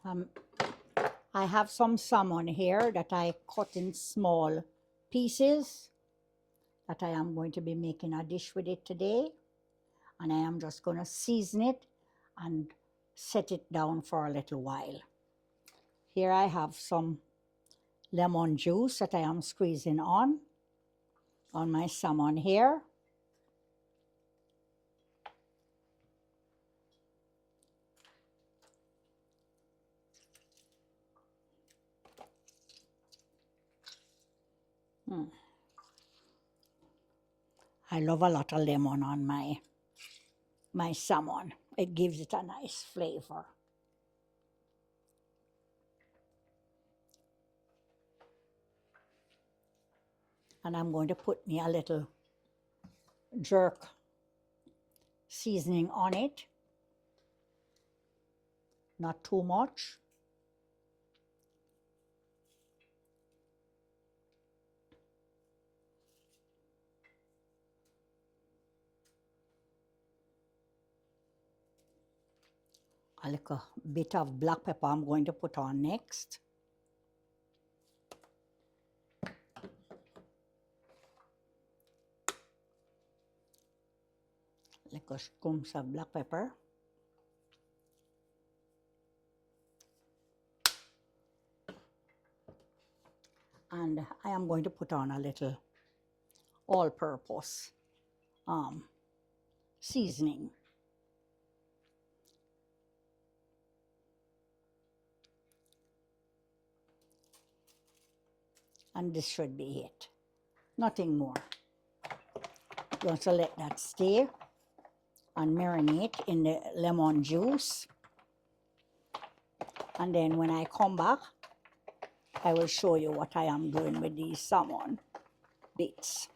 Um, I have some salmon here that I cut in small pieces that I am going to be making a dish with it today. And I am just going to season it and set it down for a little while. Here I have some lemon juice that I am squeezing on my salmon here. I love a lot of lemon on my salmon. It gives it a nice flavor. And I'm going to put me a little jerk seasoning on it. Not too much. A little bit of black pepper I'm going to put on next. Little scoops of black pepper. And I am going to put on a little all-purpose seasoning. And this should be it. Nothing more. Going to let that stay and marinate in the lemon juice. And then when I come back, I will show you what I am doing with these salmon bits.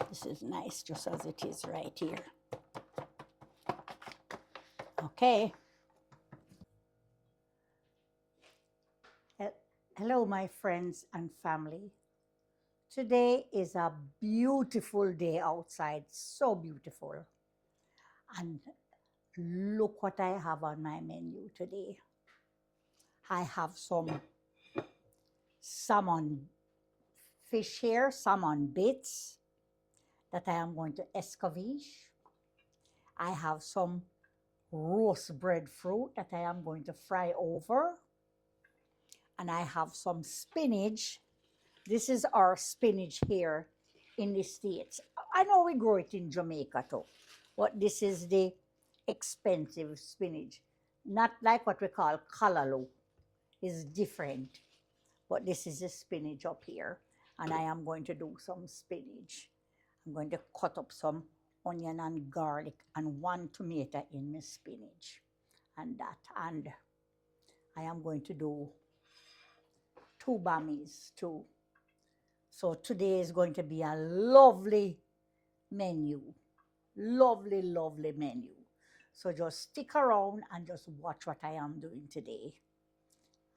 This is nice just as it is right here. Okay. Hello, my friends and family. Today is a beautiful day outside, so beautiful. And look what I have on my menu today. I have some salmon fish here, salmon bits that I am going to escovitch. I have some roast breadfruit that I am going to fry over. And I have some spinach. This is our spinach here in the States. I know we grow it in Jamaica too, but this is the expensive spinach. Not like what we call callaloo. It's different. But this is the spinach up here. And I am going to do some spinach. I'm going to cut up some onion and garlic and 1 tomato in my spinach. And that. And I am going to do 2 bummies too. So today is going to be a lovely menu. Lovely, lovely menu. So just stick around and just watch what I am doing today.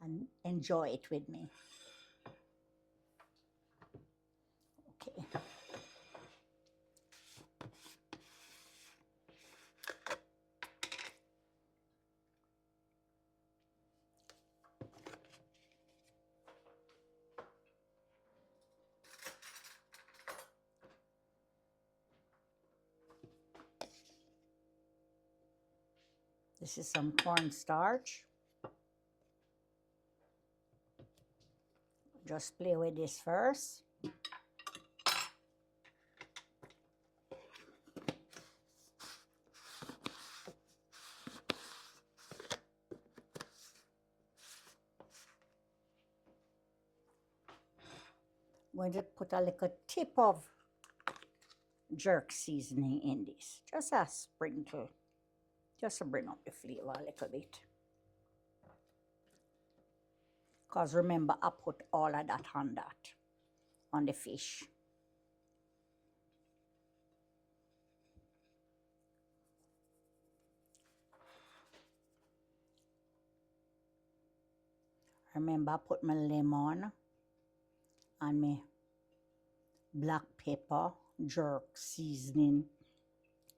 And enjoy it with me. Okay. This is some cornstarch. Just play with this first. I'm going to put a little tip of jerk seasoning in this. Just a sprinkle. Just to bring up the flavor a little bit. Because remember, I put all of that, on the fish. Remember, I put my lemon and my black pepper, jerk seasoning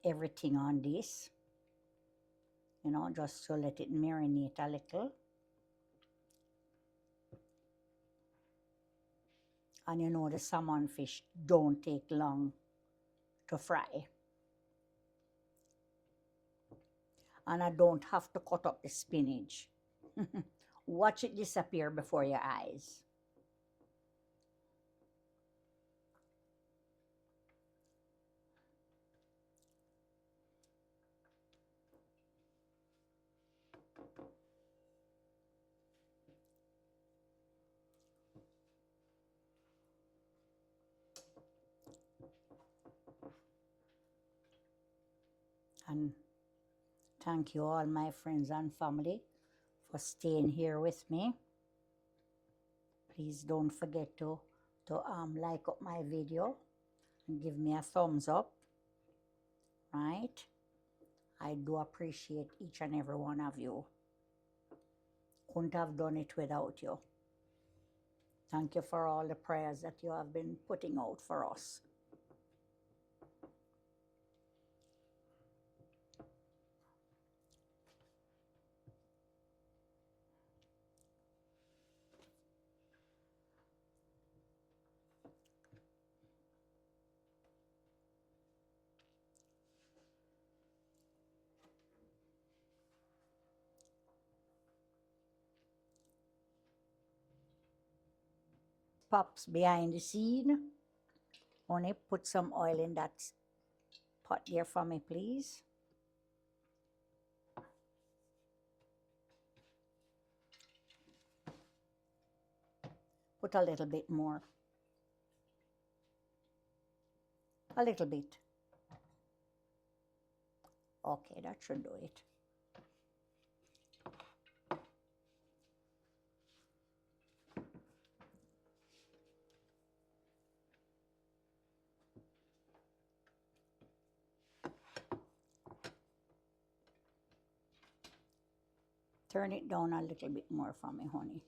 everything on this, just to let it marinate a little. And the salmon fish don't take long to fry. And I don't have to cut up the spinach. Watch it disappear before your eyes. And thank you all my friends and family for staying here with me. Please don't forget to like up my video and give me a thumbs up, right? I do appreciate each and every one of you. Couldn't have done it without you. Thank you for all the prayers that you have been putting out for us. Pops behind the scene. Honey, put some oil in that pot there for me, please. Put a little bit more. A little bit. Okay, that should do it. Turn it down a little bit more for me, honey.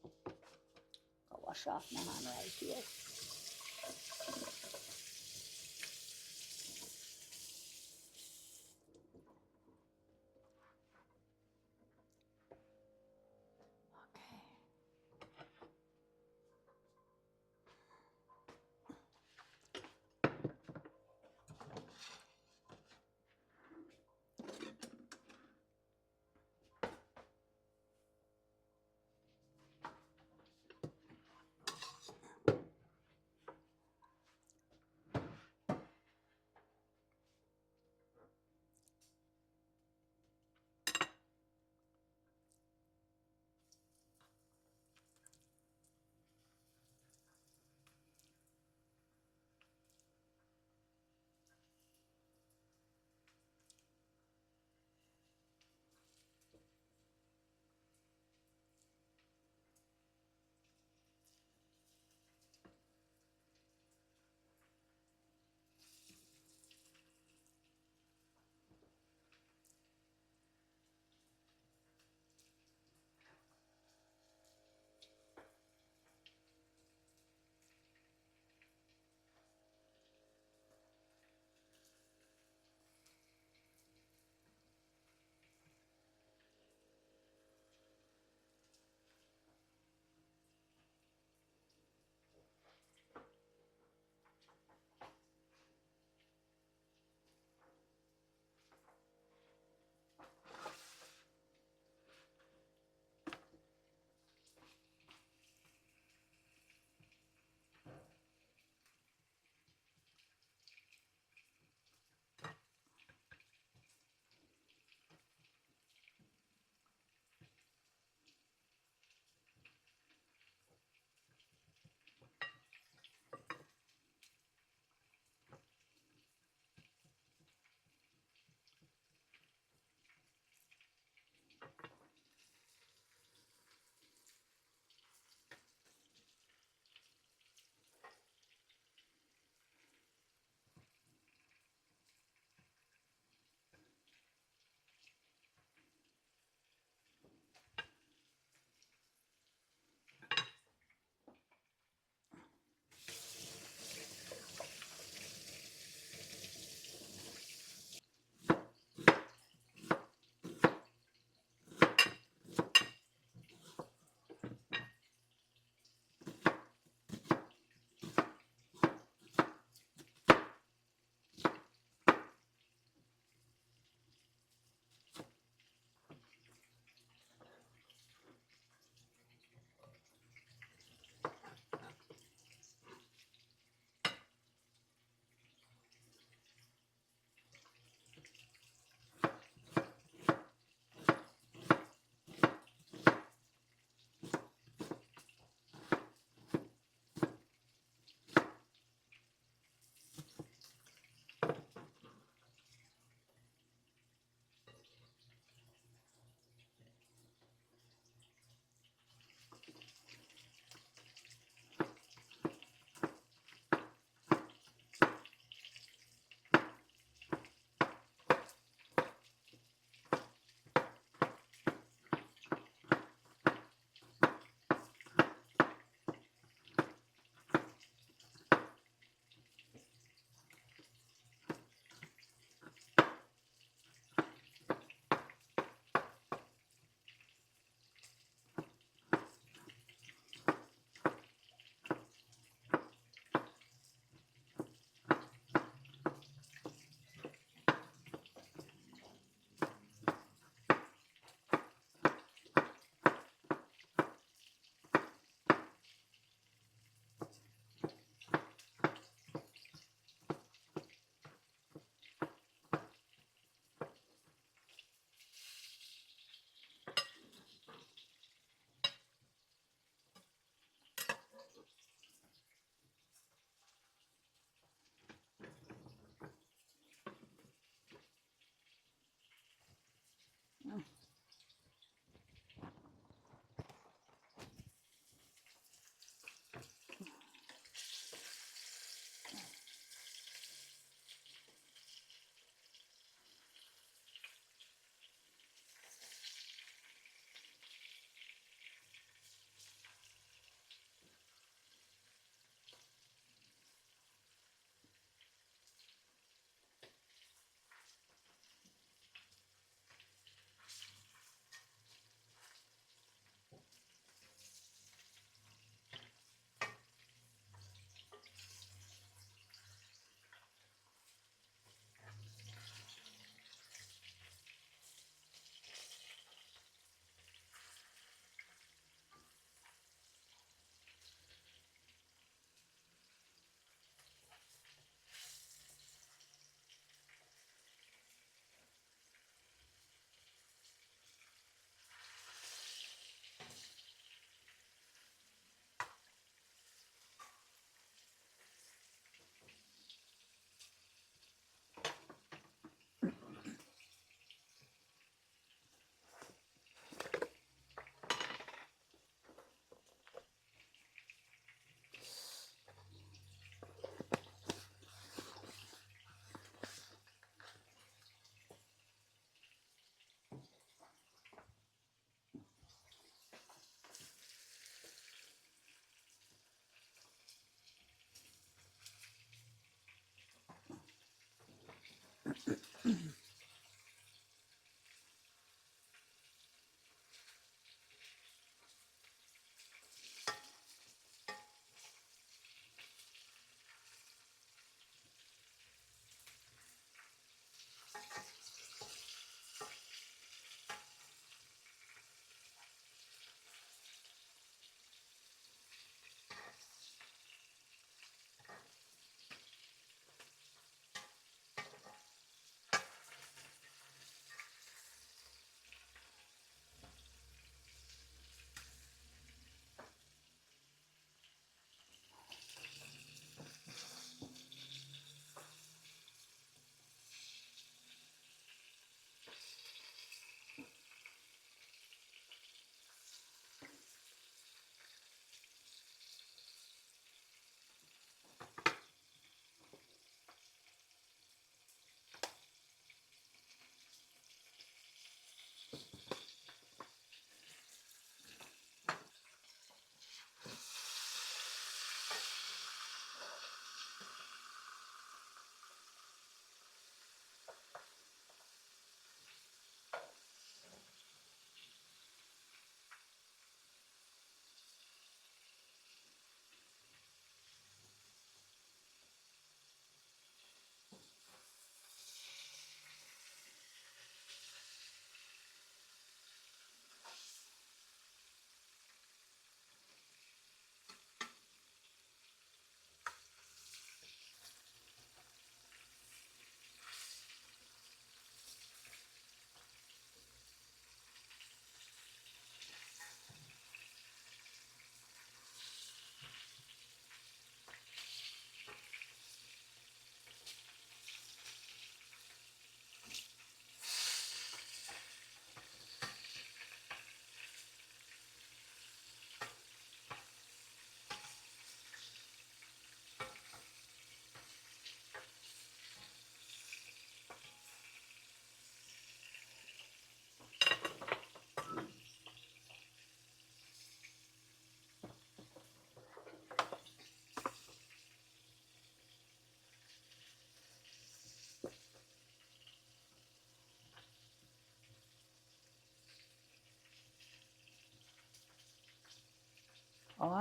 I'll wash off my hand right here.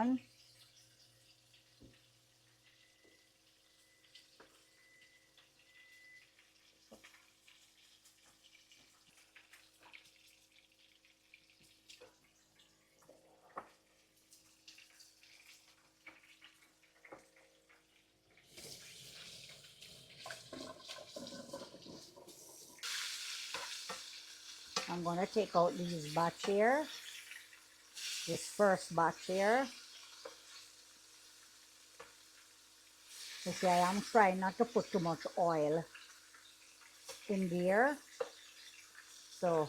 salmon. I'm going to take out these batch here, this first batch here. You see, I am trying not to put too much oil in there. So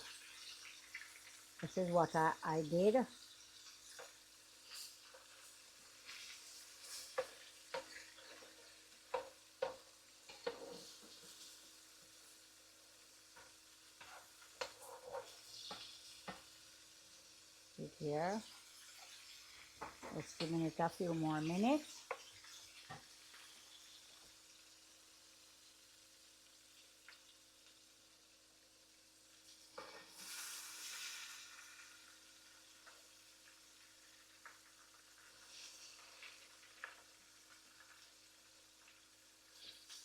this is what I did. It here. Let's give it a few more minutes.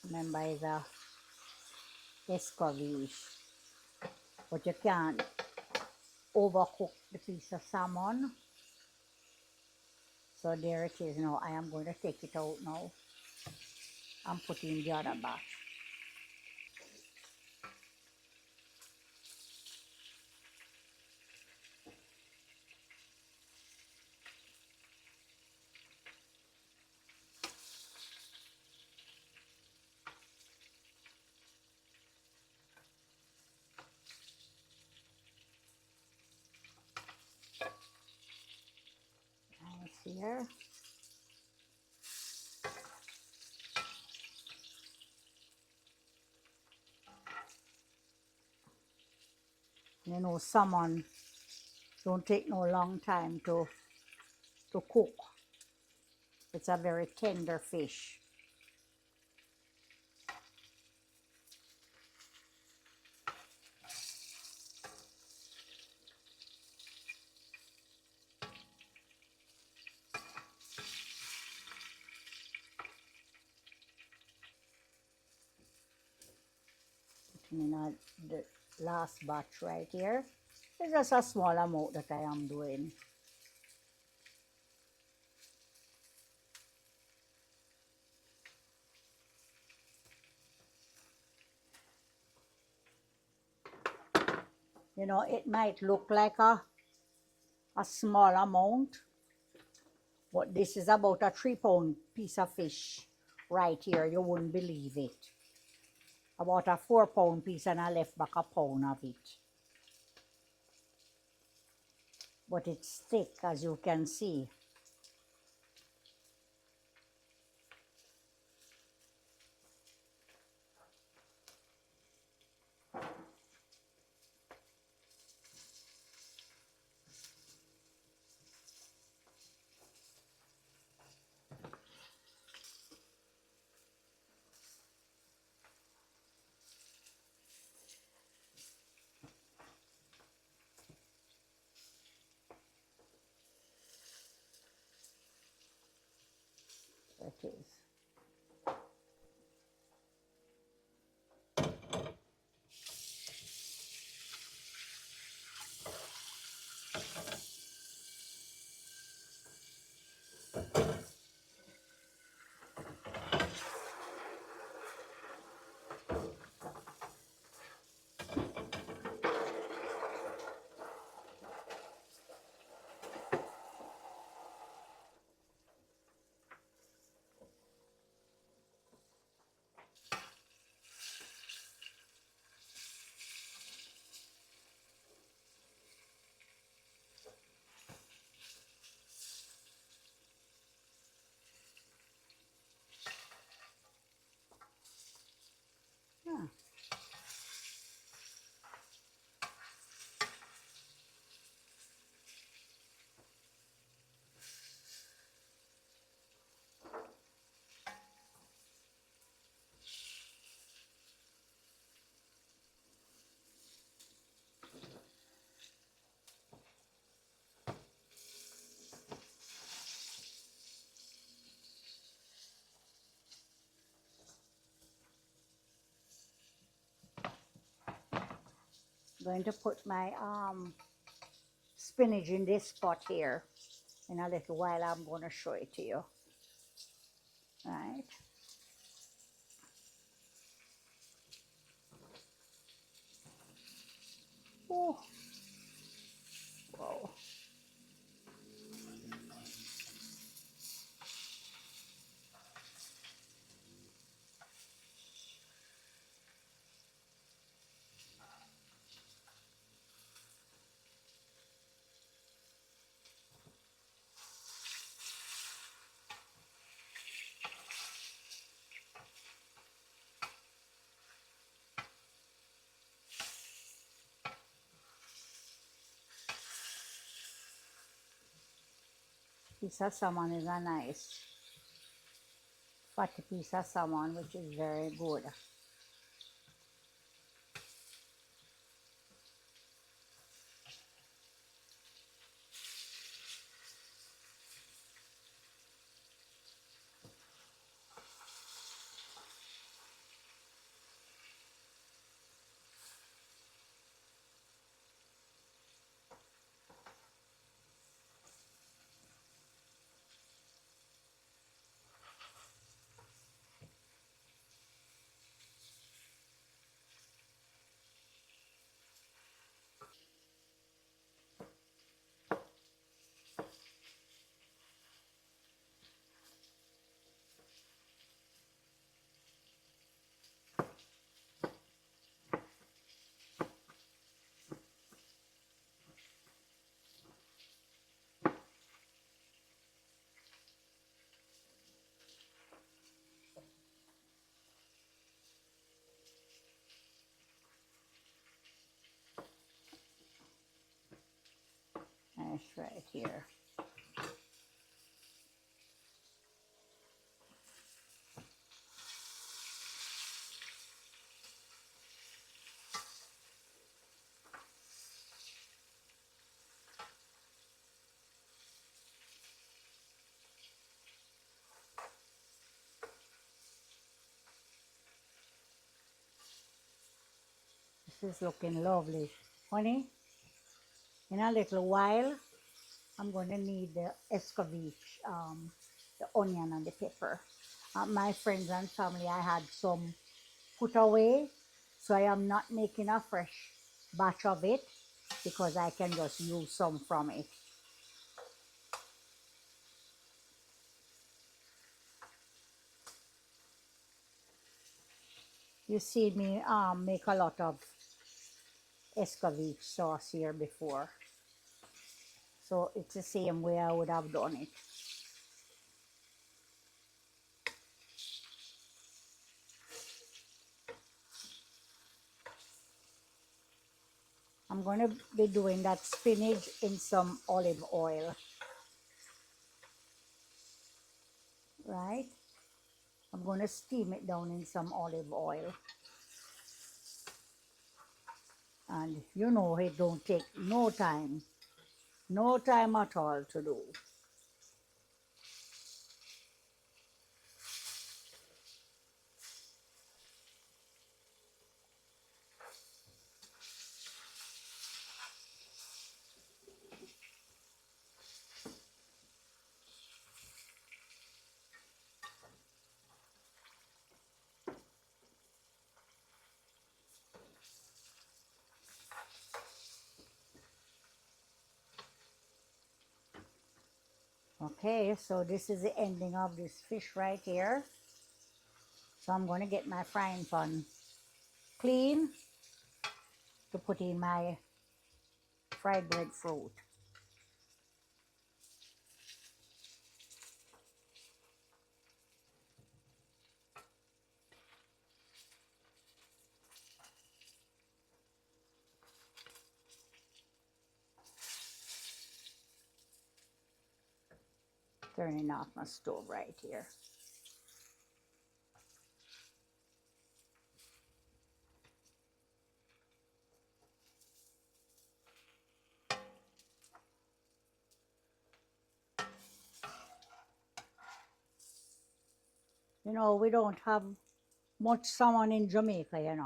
Remember, it's a escovitch, but you can't overcook the piece of salmon. So there it is now. I am going to take it out now. I'm putting the other batch. Nice here. You know, salmon don't take no long time to cook. It's a very tender fish. You know, the last batch right here. It's just a small amount that I am doing. You know, it might look like a small amount, but this is about a 3-pound piece of fish right here. You wouldn't believe it. About a 4-pound piece, and I left back a pound of it. But it's thick, as you can see. It is. going to put my spinach in this pot here. In a little while, I'm going to show it to you. Right? Oh, whoa. Piece of salmon is a nice fatty piece of salmon, which is very good. Nice right here. This is looking lovely. Honey, in a little while, I'm going to need the escovitch, the onion and the pepper. My friends and family, I had some put away, so I am not making a fresh batch of it because I can just use some from it. You see me make a lot of escovitch sauce here before, so it's the same way I would have done it. I'm going to be doing that spinach in some olive oil, right? I'm going to steam it down in some olive oil. And you know it don't take no time at all to do. Okay, so this is the ending of this fish right here. So I'm going to get my frying pan clean to put in my fried breadfruit. Turning off my stove right here. You know, we don't have much salmon in Jamaica, you know.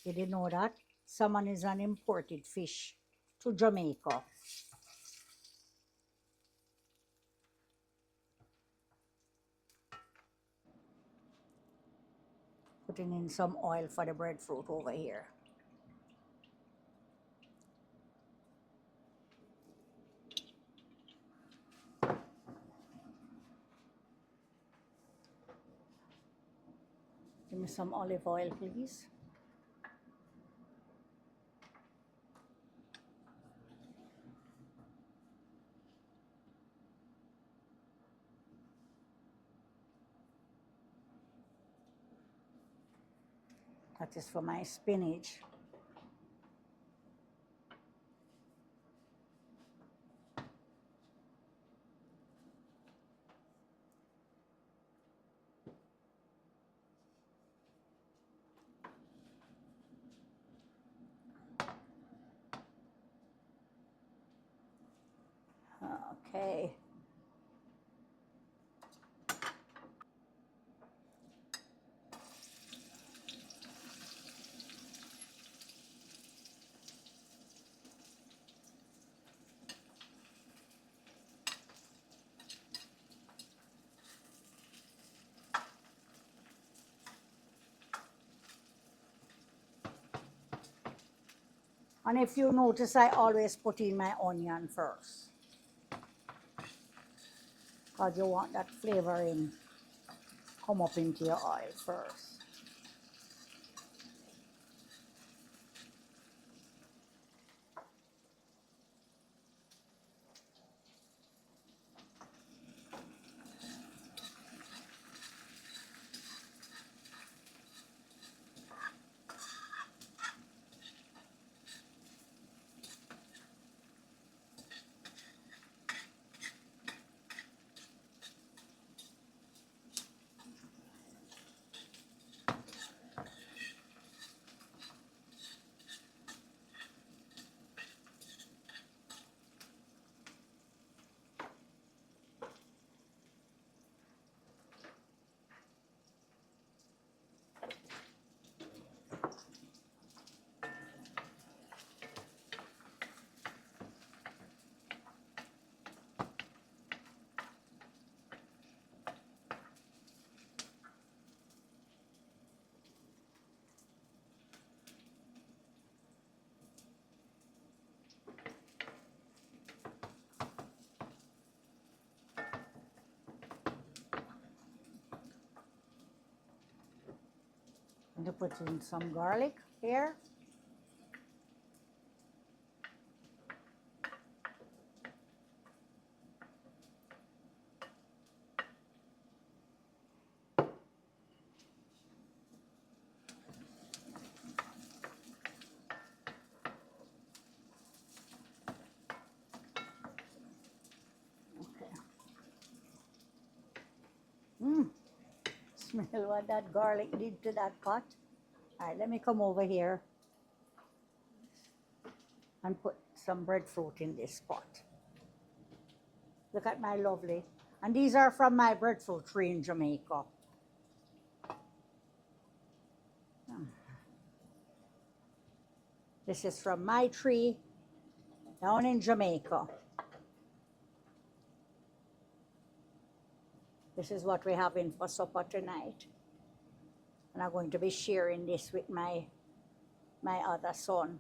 You didn't know that? Salmon is an imported fish to Jamaica. Putting in some oil for the breadfruit over here. Give me some olive oil, please. That is for my spinach. Okay. And if you notice, I always put in my onion first, because you want that flavoring come up into your oil first. I'm going to put in some garlic here. Smell what that garlic did to that pot. All right, let me come over here and put some breadfruit in this pot. Look at my lovely. And these are from my breadfruit tree in Jamaica. This is from my tree down in Jamaica. This is what we're having for supper tonight. And I'm going to be sharing this with my other son.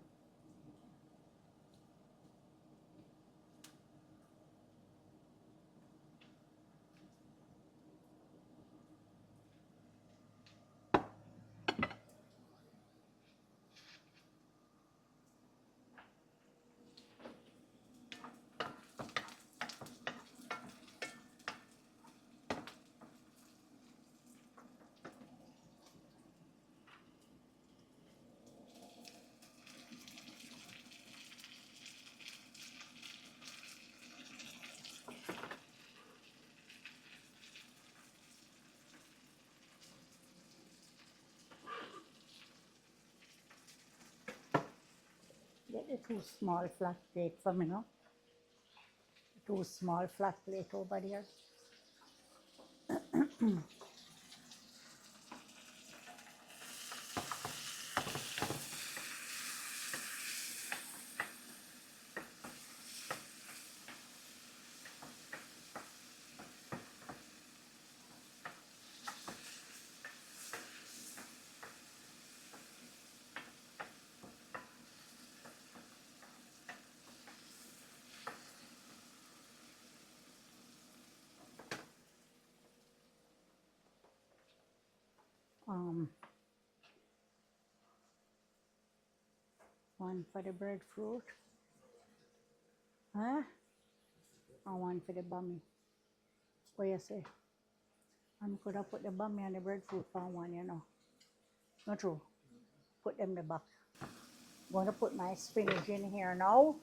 Get the two small flat plate for me now. Two small flat plate over there. Um, one for the breadfruit. Huh? And one for the bummy. What you say? I could have put the bummy and the breadfruit on one, you know. Not true. Put them in the back. I'm going to put my spinach in here now.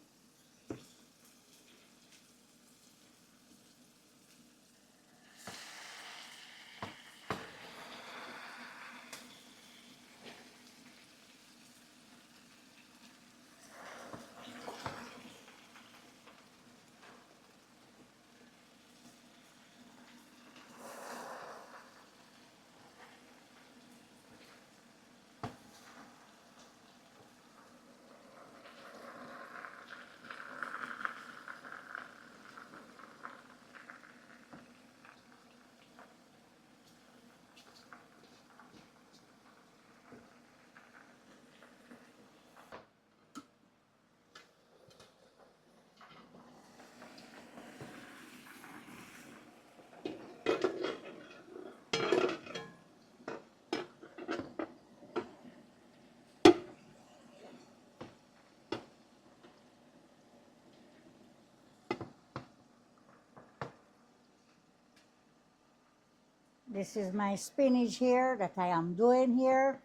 This is my spinach here that I am doing here.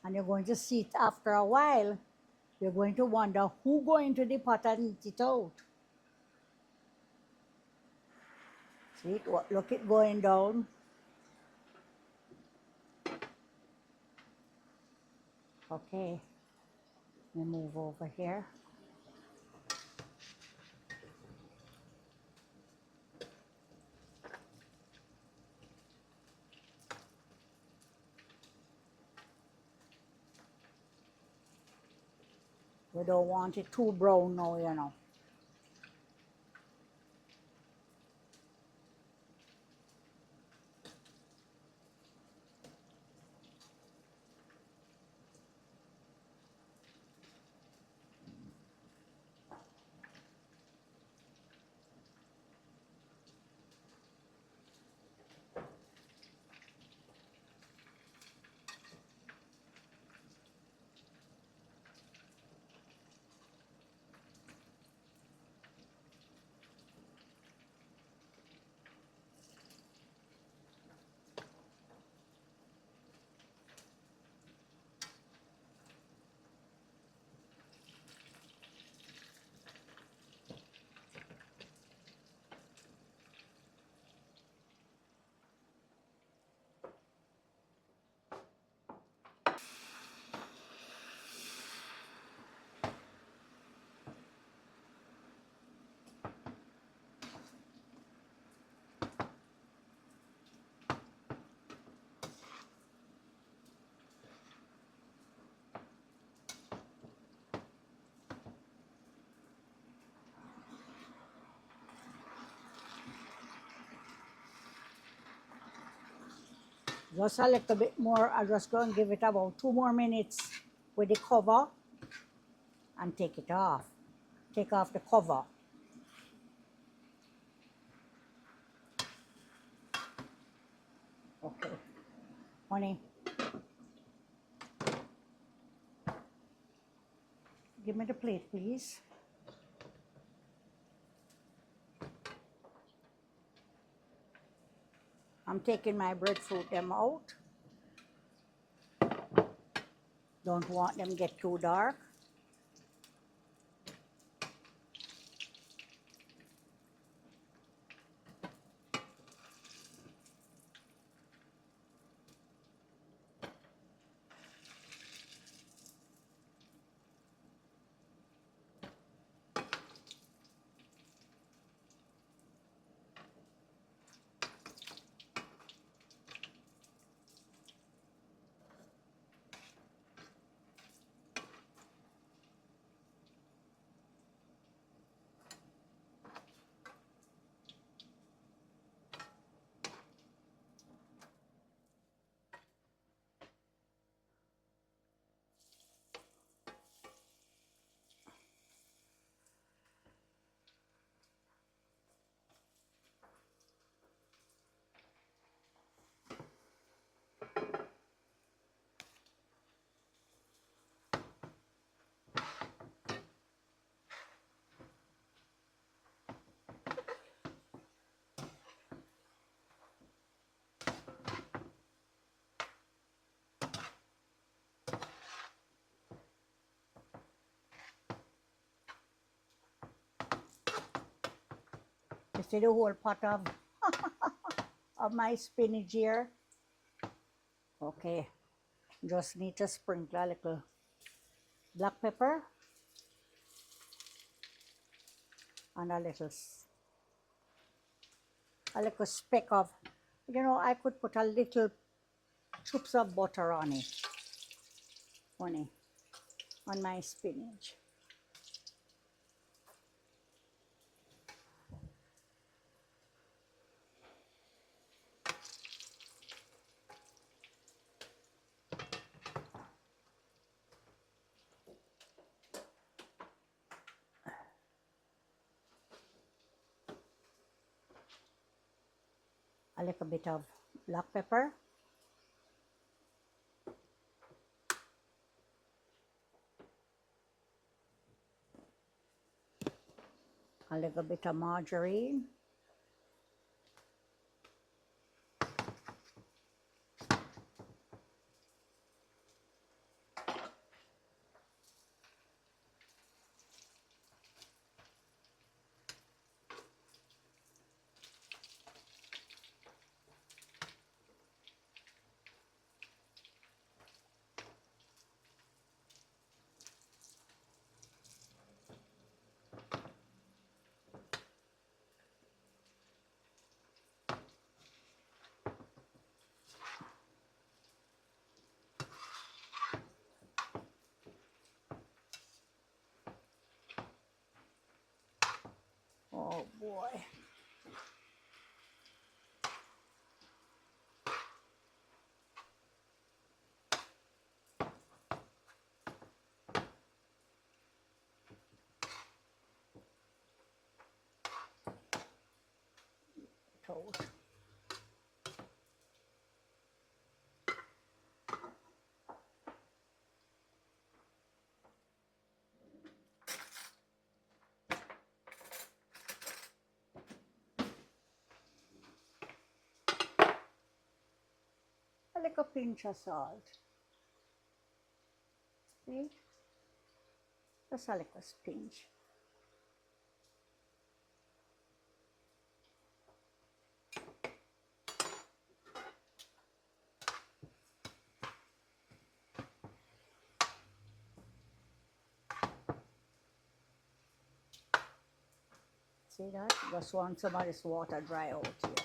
And you're going to see it after a while. You're going to wonder who go into the pot and eat it out. See it? Look it going down. Okay. Let me move over here. We don't want it too brown now, you know. Just a little bit more. I'll just go and give it about 2 more minutes with the cover and take it off. Take off the cover. Okay. Honey, give me the plate, please. I'm taking my breadfruit them out. Don't want them get too dark. You see the whole pot of my spinach here. Okay, just need to sprinkle a little black pepper and a little speck of, I could put a little chips of butter on it, on my spinach. A little bit of black pepper. A little bit of margarine. Oh boy. Toast. A little pinch of salt. See? Just a little pinch. See that? Just want some of this water dry out here.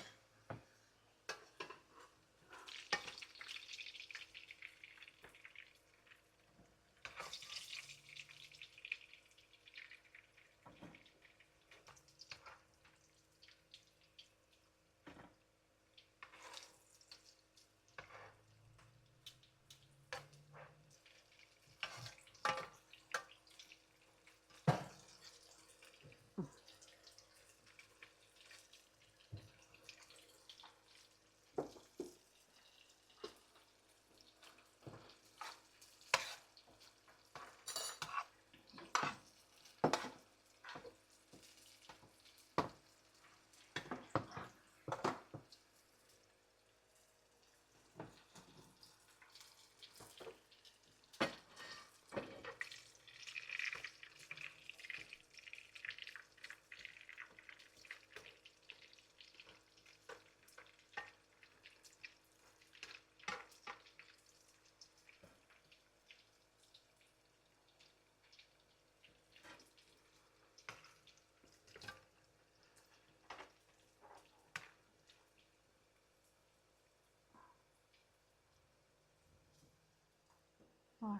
All right.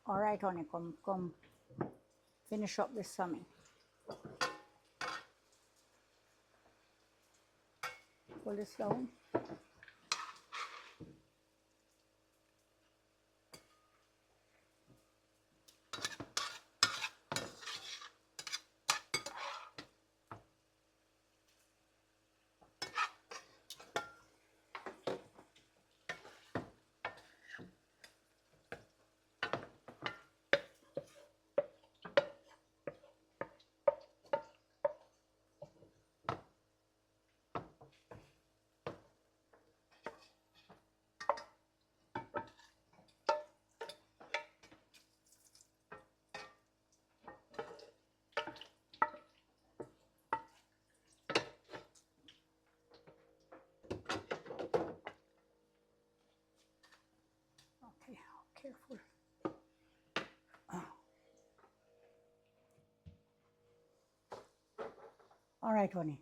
All right, honey, come finish up this for me. Pull this down. Careful. Oh. All right, honey.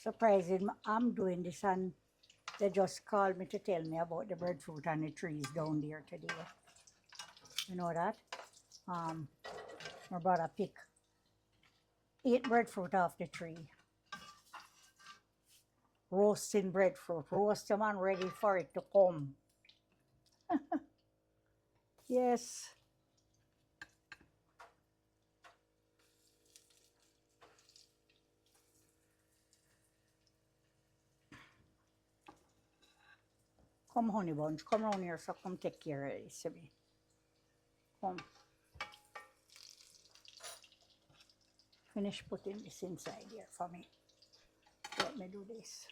Surprising, I'm doing this and they just called me to tell me about the breadfruit and the trees down there today. You know that? My brother picked 8 breadfruit off the tree. Roasting breadfruit. Roast them and ready for it to come. Yes. Come, honey bunch. Come around here, so come take care of this, baby. Come. Finish putting this inside here for me. Let me do this.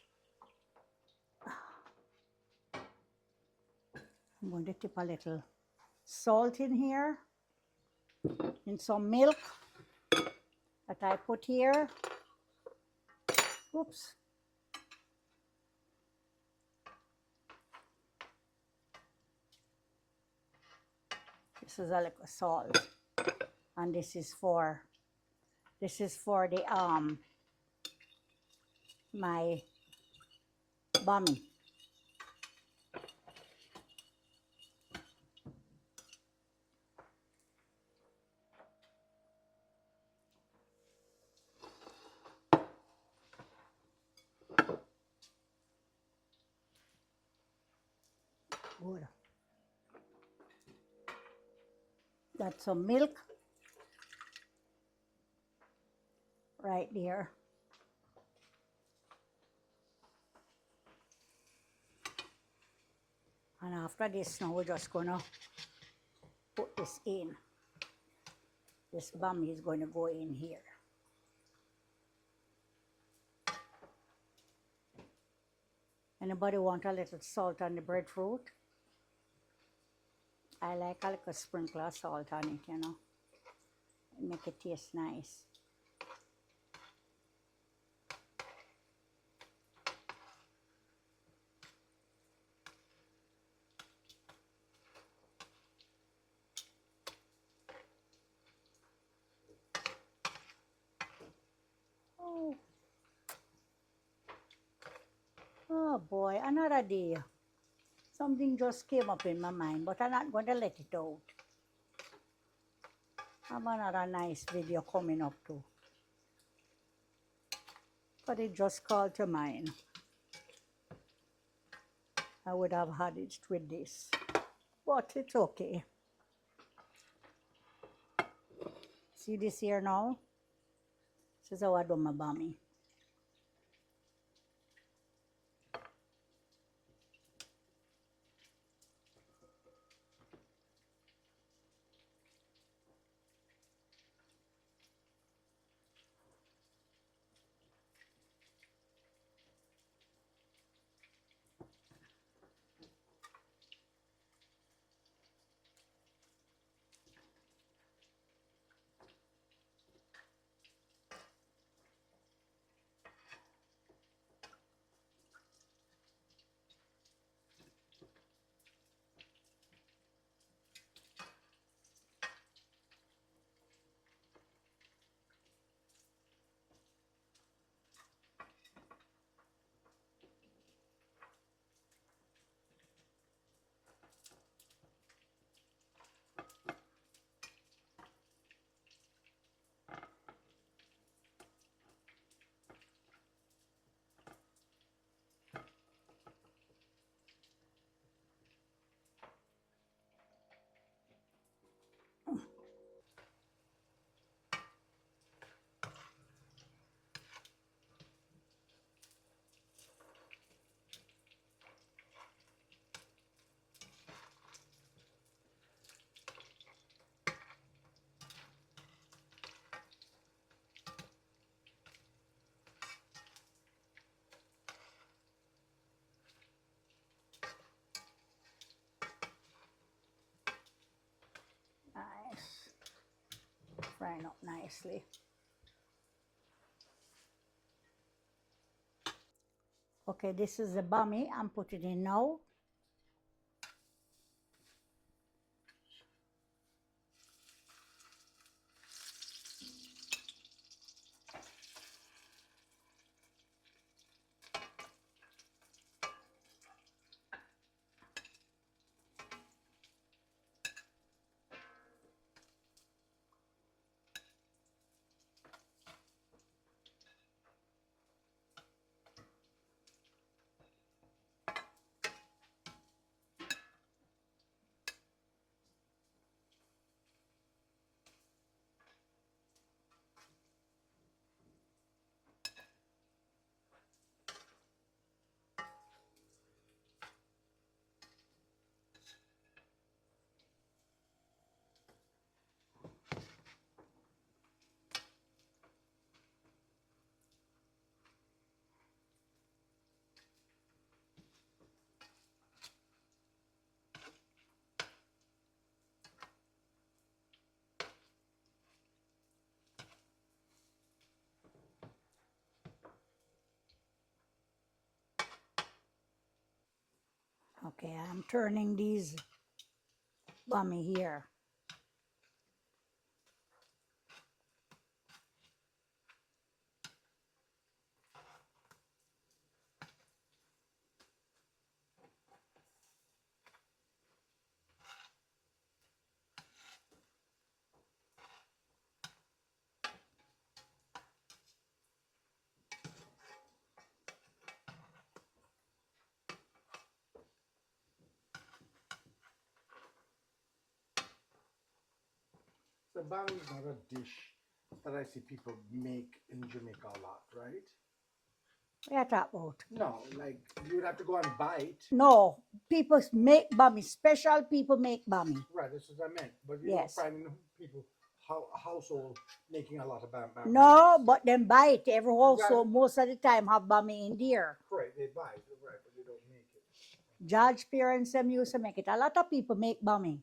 I'm going to tip a little salt in here, in some milk that I put here. Oops. This is a little salt, and this is for the my bummy. Good. That's some milk right there. And after this, now we're just gonna put this in. This bummy is going to go in here. Anybody want a little salt on the breadfruit? I like a little sprinkle of salt on it, you know. Make it taste nice. Oh. Oh boy, another day. Something just came up in my mind, but I'm not going to let it out. I have another nice video coming up too. But it just called to mind. I would have had it with this, but it's okay. See this here now? This is how I do my bummy. line up nicely. Okay, this is the bummy. I'm putting in now. Okay, I'm turning these bummy here. The bummy is not a dish that I see people make in Jamaica a lot, right? What are you talking about? No, like you would have to go and buy it. No, people make bummy. Special people make bummy. Right, that's what I meant. But you Yes. don't find people household making a lot of bummy. No, but then buy it. Every household, Right. most of the time, have bummy in there. Correct, they buy it, right, but they don't make it. Judge parents them used to make it. A lot of people make bummy.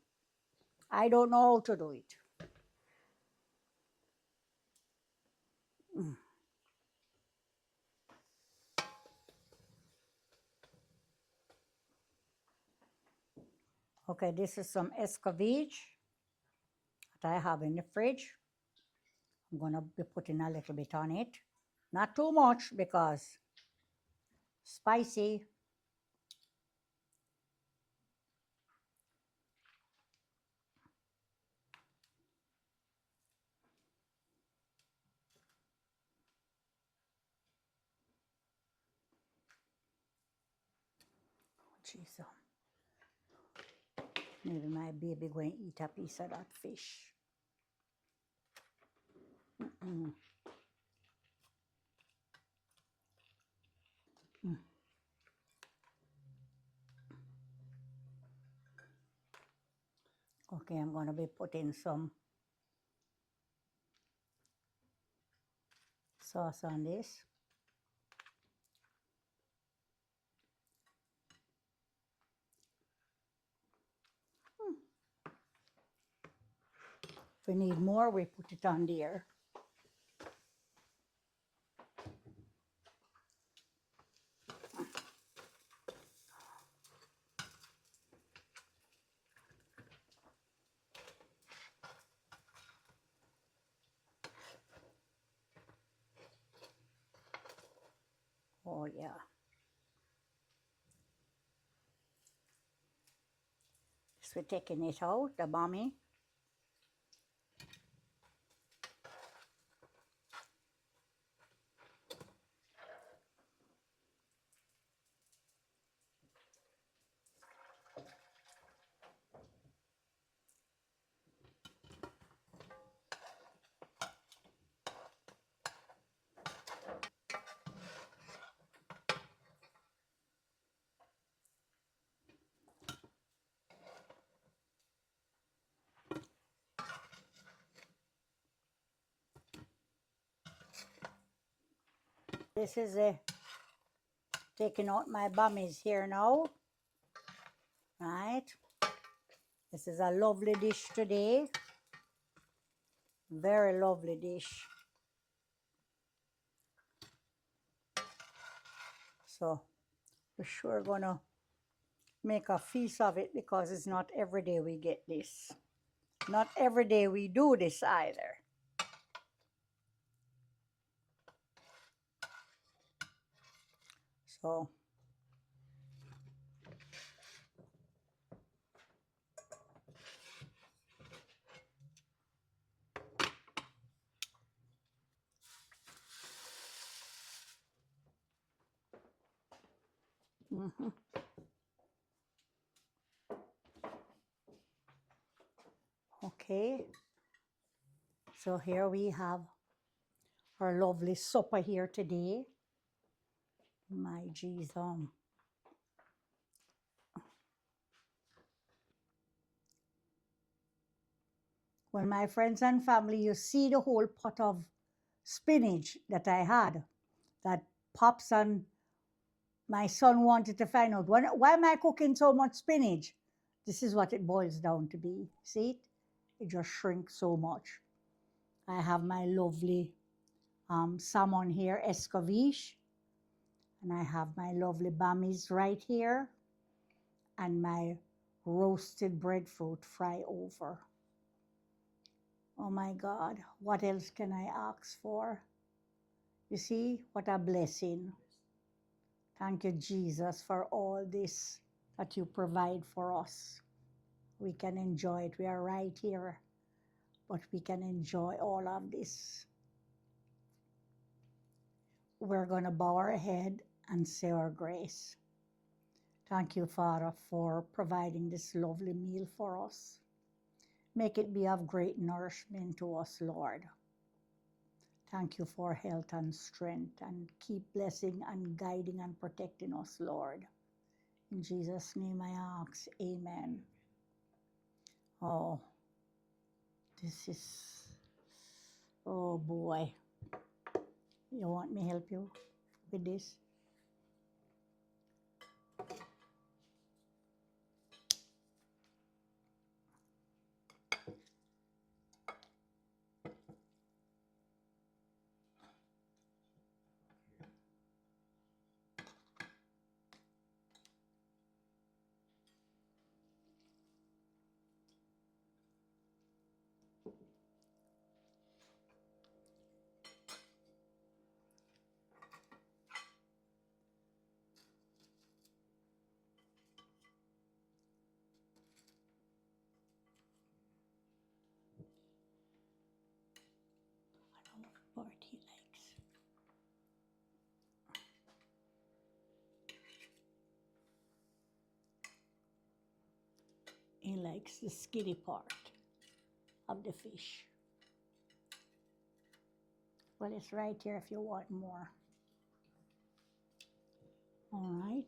I don't know how to do it. Okay, this is some escovitch that I have in the fridge. I'm gonna be putting a little bit on it. Not too much because spicy. Jeez, maybe my baby going to eat a piece of that fish. Mm-mm. Mm. Okay, I'm going to be putting some sauce on this. If we need more, we put it on there. Oh, yeah. So we're taking it out, the bummy. This is taking out my bummies here now. Right. This is a lovely dish today. Very lovely dish. So we're sure gonna make a feast of it because it's not every day we get this. Not every day we do this either. So mhm. Okay, so here we have our lovely supper here today. My geez, when my friends and family, you see the whole pot of spinach that I had, that Pops and my son wanted to find out, why am I cooking so much spinach? This is what it boils down to be. See it? It just shrinks so much. I have my lovely salmon here, escovitch, and I have my lovely bummies right here, and my roasted breadfruit fry over. Oh my God, what else can I ask for? You see, what a blessing. Thank you, Jesus, for all this that you provide for us. We can enjoy it. We are right here, but we can enjoy all of this. We're going to bow our head and say our grace. Thank you, Father, for providing this lovely meal for us. Make it be of great nourishment to us, Lord. Thank you for health and strength, and keep blessing and guiding and protecting us, Lord. In Jesus' name I ask, amen. Oh, this is, oh boy. You want me to help you with this? I don't know what part he likes. He likes the skinny part of the fish. Well, it's right here if you want more. All right.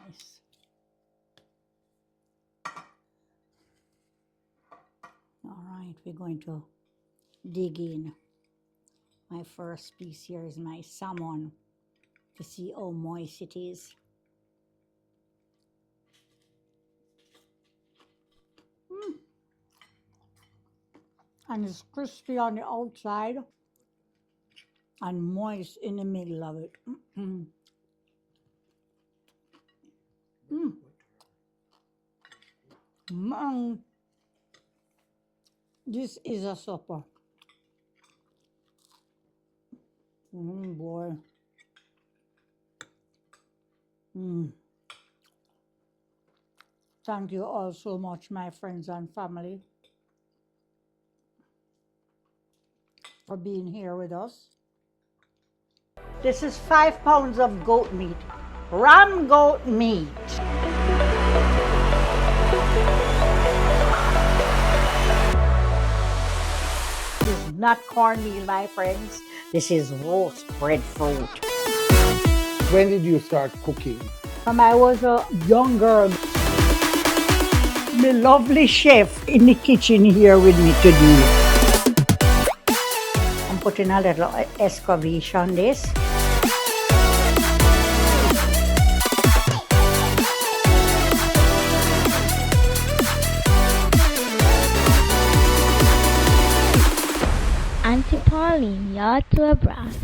Nice. All right, we're going to dig in. My first piece here is my salmon to see how moist it is. And it's crispy on the outside and moist in the middle of it. Mm. Man, this is a supper. Boy. Thank you all so much, my friends and family, for being here with us. This is 5 pounds of goat meat, ram goat meat. This is not cornmeal, my friends. This is roast breadfruit. When did you start cooking? When I was a young girl, my lovely chef in the kitchen here with me today. I'm putting a little escovitch on this. Auntie Pauline, you're to a brass.